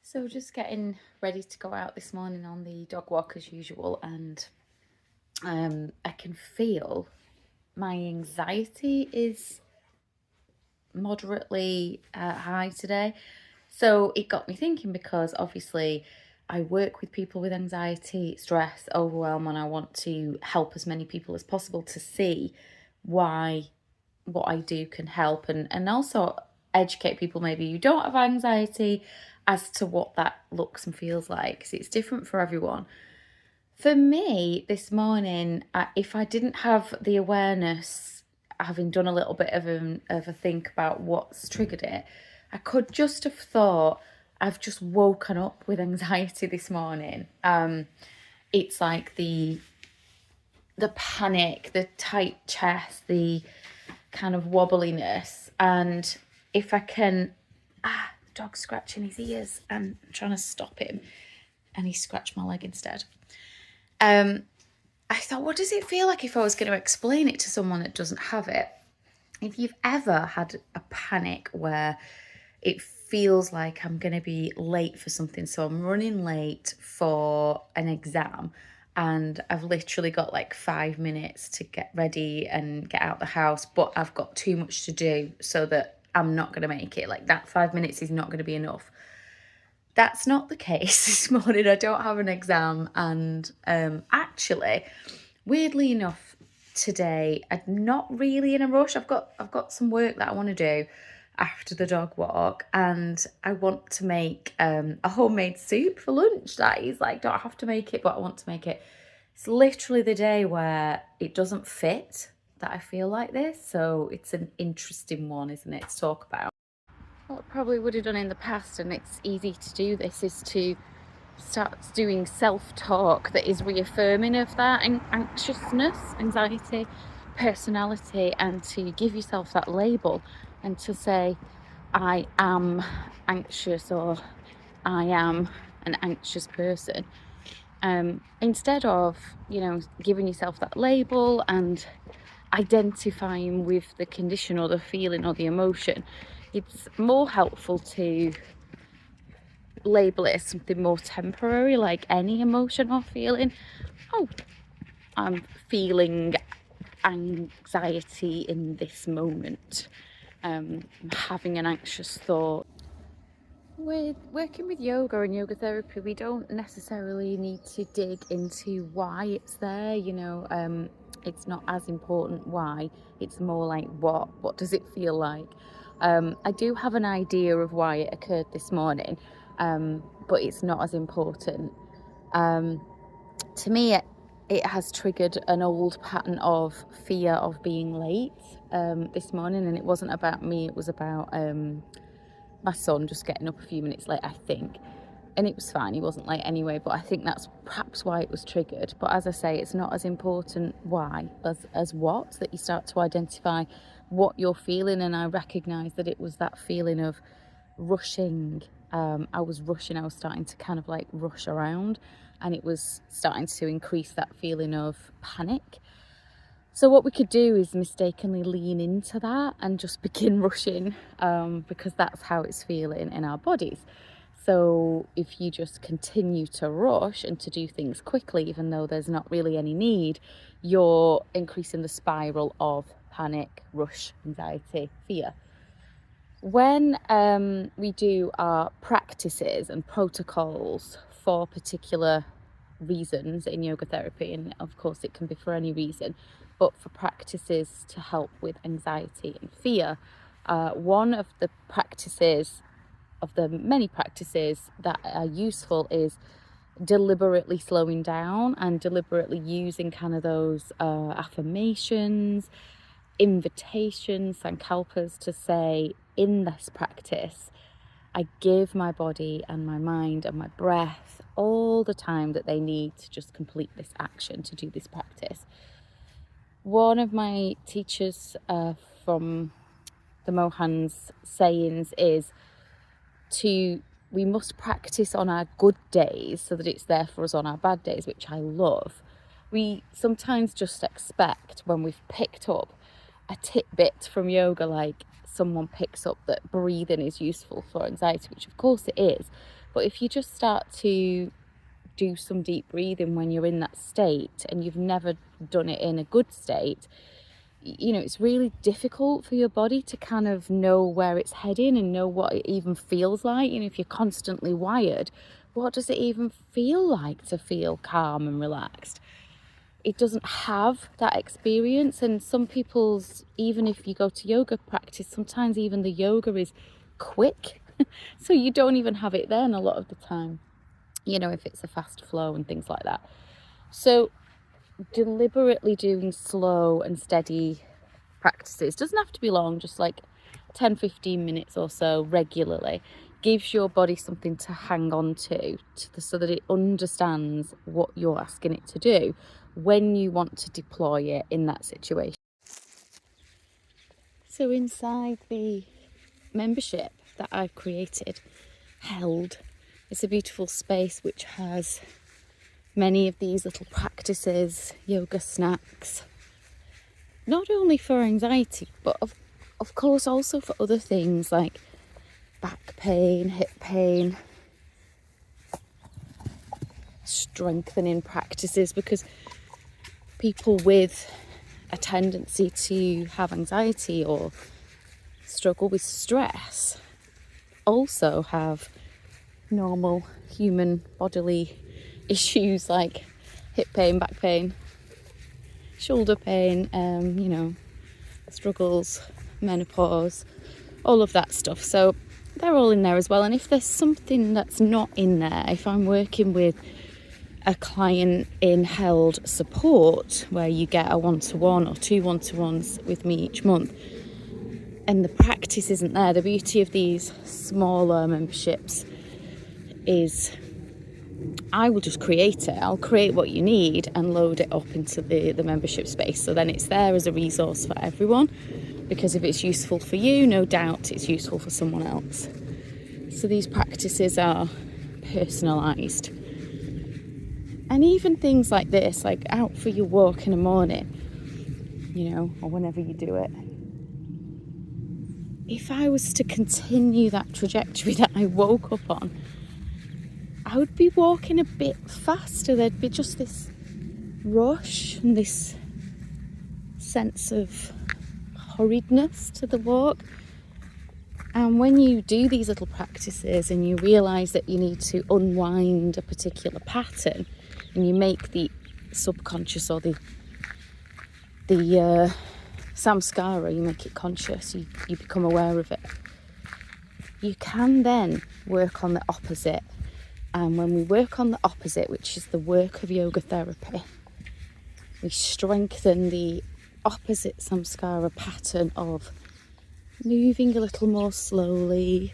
So just getting ready to go out this morning on the dog walk as usual, and I can feel my anxiety is moderately high today. So it got me thinking, because obviously I work with people with anxiety, stress, overwhelm, and I want to help as many people as possible to see why what I do can help, and also educate people maybe who don't have anxiety as to what that looks and feels like, because it's different for everyone. For me, this morning, if I didn't have the awareness, having done a little bit of a think about what's triggered it, I could just have thought I've just woken up with anxiety this morning. It's like the panic, the tight chest, the kind of wobbliness. And if I can, the dog's scratching his ears and I'm trying to stop him, and he scratched my leg instead. I thought, what does it feel like if I was going to explain it to someone that doesn't have it? If you've ever had a panic where it feels like I'm going to be late for something, so I'm running late for an exam, and I've literally got like 5 minutes to get ready and get out the house, but I've got too much to do so that I'm not going to make it. Like, that 5 minutes is not going to be enough. That's not the case this morning. I don't have an exam, and actually, weirdly enough, today I'm not really in a rush. I've got some work that I want to do after the dog walk, and I want to make a homemade soup for lunch. That is, like, don't have to make it, but I want to make it. It's literally the day where it doesn't fit that I feel like this, so it's an interesting one, isn't it, to talk about. What I probably would have done in the past, and it's easy to do this, is to start doing self-talk that is reaffirming of that anxiousness, anxiety, personality, and to give yourself that label and to say, I am anxious, or I am an anxious person. Instead of, giving yourself that label and identifying with the condition or the feeling or the emotion, it's more helpful to label it as something more temporary, like any emotion or feeling. Oh, I'm feeling anxiety in this moment. I'm having an anxious thought. With working with yoga and yoga therapy, we don't necessarily need to dig into why it's there. It's not as important why. It's more like what does it feel like. I do have an idea of why it occurred this morning, but it's not as important. To me, it has triggered an old pattern of fear of being late this morning, and it wasn't about me. It was about my son just getting up a few minutes late, I think. And it was fine, he wasn't late anyway, but I think that's perhaps why it was triggered. But as I say, it's not as important why as what, that you start to identify what you're feeling. And I recognise that it was that feeling of rushing. I was rushing, I was starting to kind of like rush around, and it was starting to increase that feeling of panic. So what we could do is mistakenly lean into that and just begin rushing, because that's how it's feeling in our bodies. So if you just continue to rush and to do things quickly, even though there's not really any need, you're increasing the spiral of panic, rush, anxiety, fear. When we do our practices and protocols for particular reasons in yoga therapy, and of course it can be for any reason, but for practices to help with anxiety and fear, one of the practices, of the many practices that are useful, is deliberately slowing down and deliberately using kind of those affirmations, invitations, sankalpas, to say, in this practice, I give my body and my mind and my breath all the time that they need to just complete this action, to do this practice. One of my teachers from the Mohan's sayings is we must practice on our good days so that it's there for us on our bad days, which I love. We sometimes just expect, when we've picked up a tidbit from yoga, like someone picks up that breathing is useful for anxiety, which of course it is. But if you just start to do some deep breathing when you're in that state and you've never done it in a good state, you know, it's really difficult for your body to kind of know where it's heading and know what it even feels like. You know, if you're constantly wired, what does it even feel like to feel calm and relaxed? It doesn't have that experience. And some people's, even if you go to yoga practice, sometimes even the yoga is quick. So you don't even have it then a lot of the time, you know, if it's a fast flow and things like that. So deliberately doing slow and steady practices, doesn't have to be long, just like 10-15 minutes or so regularly, gives your body something to hang on to so that it understands what you're asking it to do when you want to deploy it in that situation. So inside the membership that I've created, Held, it's a beautiful space which has many of these little practices, yoga snacks, not only for anxiety, but of course also for other things like back pain, hip pain, strengthening practices, because people with a tendency to have anxiety or struggle with stress also have normal human bodily issues like hip pain, back pain, shoulder pain, you know, struggles, menopause, all of that stuff. So they're all in there as well. And if there's something that's not in there, if I'm working with a client in Held support where you get a one-to-one or 2 one-to-ones with me each month, and the practice isn't there, the beauty of these smaller memberships is I will just create it. I'll create what you need and load it up into the membership space. So then it's there as a resource for everyone, because if it's useful for you, no doubt it's useful for someone else. So these practices are personalised. And even things like this, like out for your walk in the morning, you know, or whenever you do it. If I was to continue that trajectory that I woke up on, I would be walking a bit faster. There'd be just this rush and this sense of hurriedness to the walk. And when you do these little practices and you realise that you need to unwind a particular pattern, and you make the subconscious or the samskara, you make it conscious, you become aware of it, you can then work on the opposite. And when we work on the opposite, which is the work of yoga therapy, we strengthen the opposite samskara pattern of moving a little more slowly,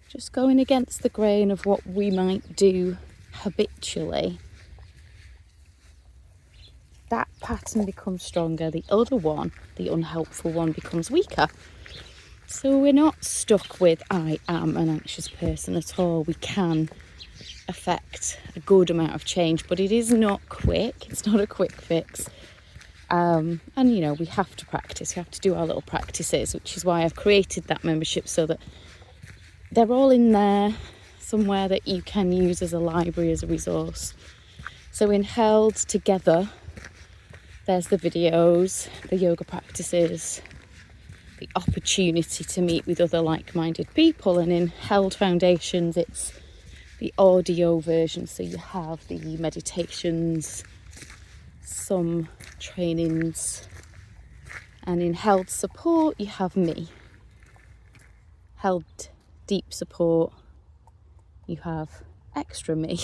just going against the grain of what we might do habitually. That pattern becomes stronger. The other one, the unhelpful one, becomes weaker. So we're not stuck with I am an anxious person at all. We can affect a good amount of change, but it is not quick. It's not a quick fix. And you know, we have to practice. We have to do our little practices, which is why I've created that membership, so that they're all in there somewhere that you can use as a library, as a resource. So in Held Together, there's the videos, the yoga practices, the opportunity to meet with other like-minded people. And in Held Foundations, it's the audio version, so you have the meditations, some trainings, and in Held Support you have me. Held Deep Support, you have extra me.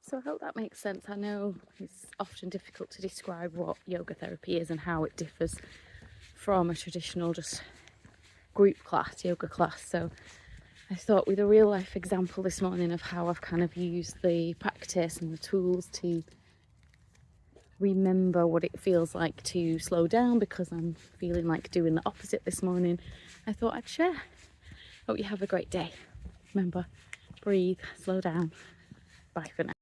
So I hope that makes sense. I know it's often difficult to describe what yoga therapy is and how it differs from a traditional just group class, yoga class. So I thought with a real life example this morning of how I've kind of used the practice and the tools to remember what it feels like to slow down, because I'm feeling like doing the opposite this morning, I thought I'd share. Hope you have a great day. Remember, breathe, slow down. Bye for now.